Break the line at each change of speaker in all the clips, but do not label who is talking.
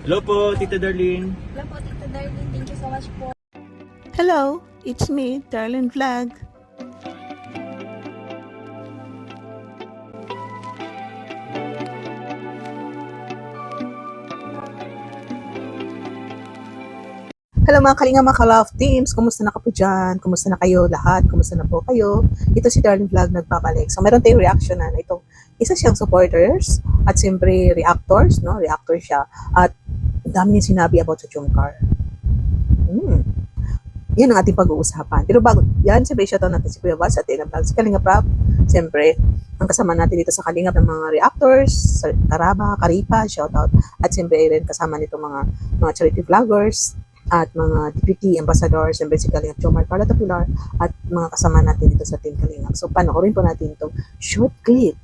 Hello po, Tita Darlene.
Hello po, Tita Darlene. Thank you so much po.
Hello, it's me, Darlene Vlog. Hello mga kalinga, mga ka-love teams, kumusta na ka po dyan? Kumusta na kayo lahat? Kumusta na po kayo? Ito si Darlene Vlog nagbabalik. So meron tayong reaction na itong isa siyang supporters at siyempre reactors, no? Reactor siya at ang dami niya sinabi about sa Jungkook. Yan ang ating pag-uusapan. Pero bago yan, siyempre shoutout natin si Kuya Vaz at Tina Vlog, si Kalinga Prab. Siyempre, ang kasama natin dito sa Kalingap ng mga reactors, Karaba, Karipa, shoutout. At siyempre rin kasama nito mga charity vloggers at mga deputy ambassadors, siyempre si Kalingap Jomar, Carla Tapilar, at mga kasama natin dito sa Team Kalingap. So panoorin po natin itong short clip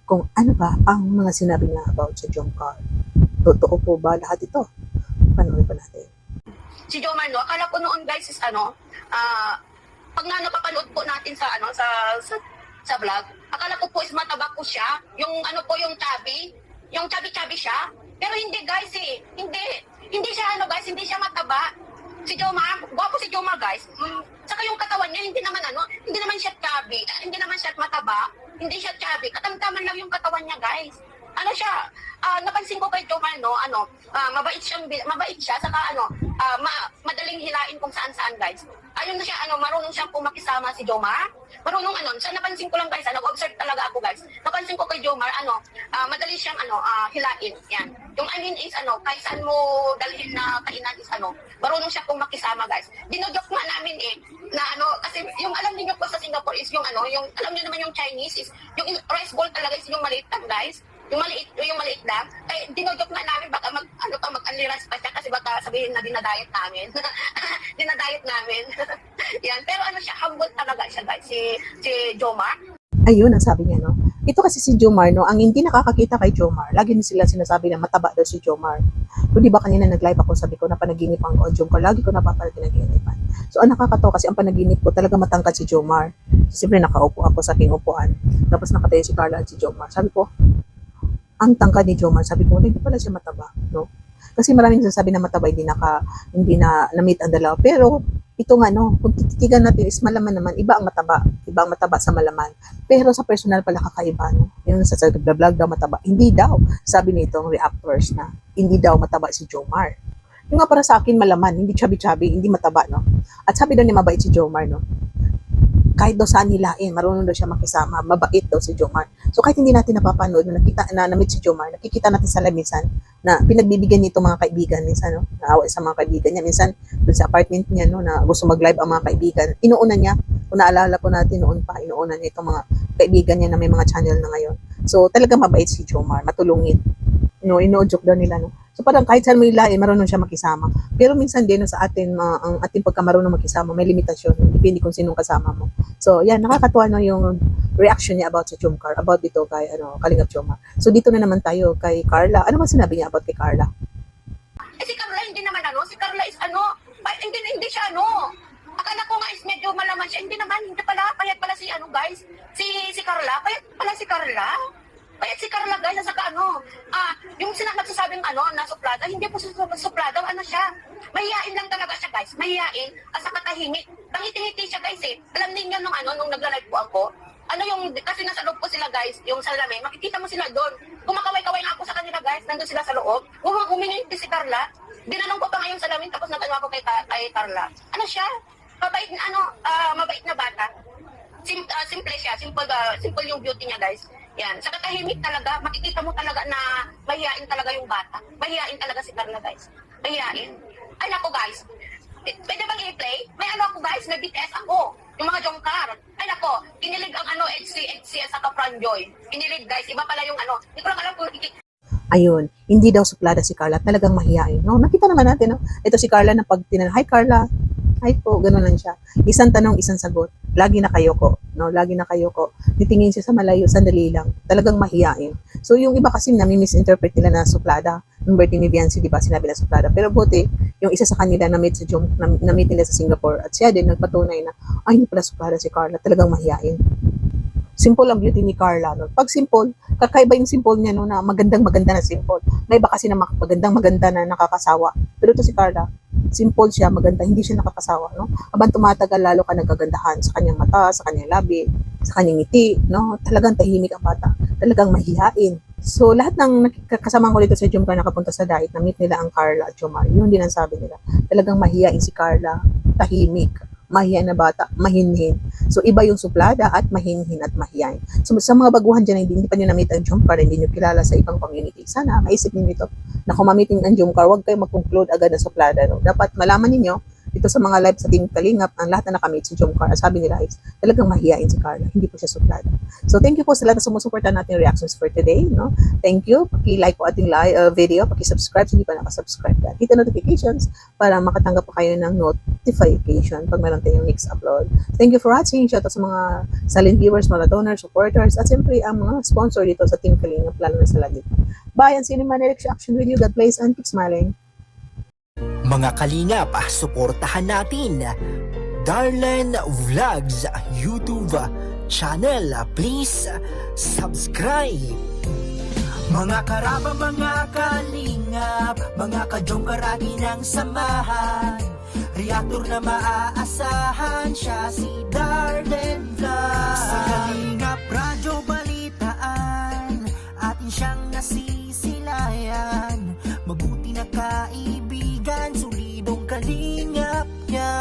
kung ano ba ang mga sinabi niya about sa Jungkook. Totoo po ba lahat ito? Panoorin po natin.
Si Jomar, no, akala ko noon guys is pag napapanood po natin sa sa vlog, akala ko po is mataba ko siya, yung yung chubby siya. Pero hindi guys hindi siya guys, hindi siya mataba. Si Jomar, gwapo si Jomar guys. Saka yung katawan niya hindi naman siya chubby, hindi naman siya mataba, hindi siya chubby. Katamtaman lang yung katawan niya guys. Ano siya, napansin ko kay Jomar, no, mabait siya, saka madaling hilain kung saan-saan, guys. Ayun na siya, marunong siyang pumakisama si Jomar. Marunong, sa napansin ko lang, guys, observe talaga ako, guys. Napansin ko kay Jomar, madali siyang, hilain, yan. Yung I mean is, kahit saan mo dalhin na kainan is, marunong siya pumakisama, guys. Dinojok nga namin, na kasi yung alam niyo po sa Singapore is yung, yung, alam niyo naman yung Chinese is, yung rice bowl talaga is yung maliit lang, guys. Yung maliit lang, ay dinojok na namin baka mag-anliras pa siya kasi baka sabihin na dinadayet namin. Dinadayet namin. Yan, pero siya, humble talaga siya guys, si Jomar.
Ayun ang sabi niya, no? Ito kasi si Jomar, no? Ang hindi nakakakita kay Jomar, lagi sila sinasabi na mataba daw si Jomar. Kung di ba kanina nag-live ako, sabi ko na panaginipan ko ang Jomar, lagi ko napapanaginip. So ang nakakatawa kasi ang panaginip ko talaga matangkad si Jomar. So, siyempre nakaupo ako sa aking upuan. Tapos nakatayo si Carla at si Jomar. Sabi ko, ang tangkad ni Jomar, sabi ko, hindi pala siya mataba, no? Kasi maraming nagsasabi na mataba, hindi na na-meet ang dalawa. Pero, ito nga, no, kung titigan natin is malaman naman, iba ang mataba sa malaman. Pero sa personal pala kakaiba, no? Yung sa vlog daw mataba, hindi daw, sabi nitong reactors na, hindi daw mataba si Jomar. Yung nga para sa akin malaman, hindi chubby-chubby, hindi mataba, no? At sabi daw niya mabait si Jomar, no? Kahit daw saan hilain, marunong daw siya makisama, mabait daw si Jomar. So kahit hindi natin napapanood, na-meet si Jomar, nakikita natin sa minsan na pinagbibigyan nito mga kaibigan, minsan, no, naawa sa mga kaibigan niya, minsan dun sa apartment niya, no, na gusto mag-live ang mga kaibigan, inuuna niya, kung naalala po natin noon pa, inuuna niya itong mga kaibigan niya na may mga channel na ngayon. So talaga mabait si Jomar, matulungin. No, ino-joke daw nila, no. So parang kahit saan mo ilahin, marunong siya makisama. Pero minsan din no, sa atin, ang ating pagkamarunong makisama, may limitasyon. Depende kung sinong kasama mo. So yan, nakakatuwa no yung reaction niya about sa Jungkook, about dito kay Kalingap Jomar. So dito na naman tayo kay Carla. Ano ba sinabi niya about kay Carla?
Si Carla hindi naman si Carla is hindi siya akala ko nga is medyo malaman siya, hindi pala, payat pala si guys, si Carla, payat pala si Carla. Kaya si Carla guys, saka yung nagsasabing na suplada, hindi po suplada, siya. Mahihain lang talaga siya guys, mahihain, at saka tahimik. Tangiti-ngiti siya guys Alam niyo nung nagla-live po ako, kasi nasa loob po sila guys, yung salamin, makikita mo sila doon. Kumakaway-kaway nga ako sa kanila guys, nandun sila sa loob. Humingi si Carla, dinanong ko pa nga yung salamin, tapos nagano ako kay Carla. Siya? Mabait mabait na bata. Simple siya, simple yung beauty niya guys. Yan, sa katahimik talaga, makikita mo talaga na mahihain talaga yung bata. Mahihain talaga si Carla guys. Mahihain. Ay nako guys, pwede bang i-play? May ako guys, may BTS ako. Yung mga Jungkook. Ay nako, kinilig ang HC at saka Franjoy. Kinilig guys, iba pala yung Hindi ko lang alam kung
Ayun, hindi daw suplada si Carla, talagang mahihain. No, nakita naman natin, no? Ito si Carla na pag tinanong, "Hi Carla." "Hi po," gano'n lang siya. Isang tanong, isang sagot. Lagi na kayo ko, no? Lagi na kayo ko. Titingin siya sa malayo, sandali lang. Talagang mahihain. So yung iba kasi nami-misinterpret nila na suplada. Yung birthday ni Viancy, di ba, sinabi na suplada. Pero buti, yung isa sa kanila na-meet nila sa Singapore at siya din nagpatunay na, ay, hindi pala suplada si Carla, talagang mahihain. Simple ang beauty ni Carla. No? Pag simple, kakaiba yung simple niya no, na magandang-maganda na simple. May iba kasi na magandang-maganda na nakakasawa. Pero ito si Carla, simple siya, maganda, hindi siya nakakasawa. No? Habang tumatagal, lalo ka nagagandahan sa kanyang mata, sa kanyang labi, sa kanyang ngiti. No? Talagang tahimik ang bata. Talagang mahihain. So, lahat ng kasama ko dito sa Jomcar nakapunta sa diet, na-meet nila ang Carla at Jomar. Yun din ang sabi nila. Talagang mahihain si Carla, tahimik, mahihain na bata, mahinhin. So, iba yung suplada at mahinhin at mahihain. So, sa mga baguhan dyan, hindi pa nyo na-meet ang Jomcar, hindi nyo kilala sa ibang community. Sana, maisip niyo ito, na kung ma-meeting ang Jomcar, huwag kayo mag-conclude agad na suplada. No? Dapat malaman ninyo, dito sa mga live sa Team Kalingap, ang lahat na nakamit si Jomcar, sabi nila is talagang mahihain si Carla, hindi po siya suplada. So, thank you po sa lahat na sumusuporta natin reactions for today. No? Thank you. Paki-like po ating video, paki-subscribe kung hindi pa nakasubscribe. Hit the notifications para makatanggap po kayo ng notification pag meron tayong next upload. Thank you for watching. Shout out sa mga silent viewers, mga donors, supporters, at siyempre ang mga sponsor dito sa Team Kalingap, lalo na sa lagi. Bye and see you in my next reaction video. God bless and keep smiling.
Mga kalingap, suportahan natin Darlen Vlogs YouTube channel. Please subscribe. Mga karaba, mga kalingap, mga ka-Jomcar atin ang samahan. Reactor na maaasahan, siya si Darlen Vlogs. Sa Kalingap Radyo Balitaan, atin siyang nasisilayan. Mabuti na kaibigan, solidong kalingap niya.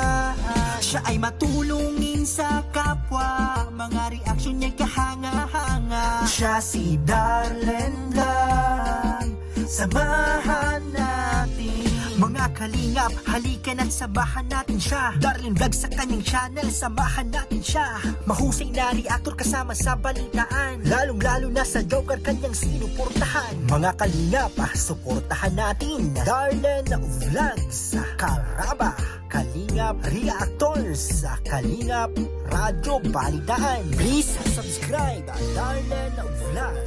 Siya ay matulungin sa kapwa, mga reaksyon niya'y kahanga-hanga. Siya si Darlen Vlog, samahan natin. Mga kalingap, halikan at samahan natin siya. Darlen Vlog sa kanyang channel, samahan natin siya. Mahusay na reactor kasama sa balitaan, lalong-lalo na sa Jomcar kanyang sinuportahan. Mga kalingap, suportahan natin Darlen Vlogs, Karaba, Kalingap Reactors, Kalingap Radyo Balitaan. Please subscribe Darlen Vlog.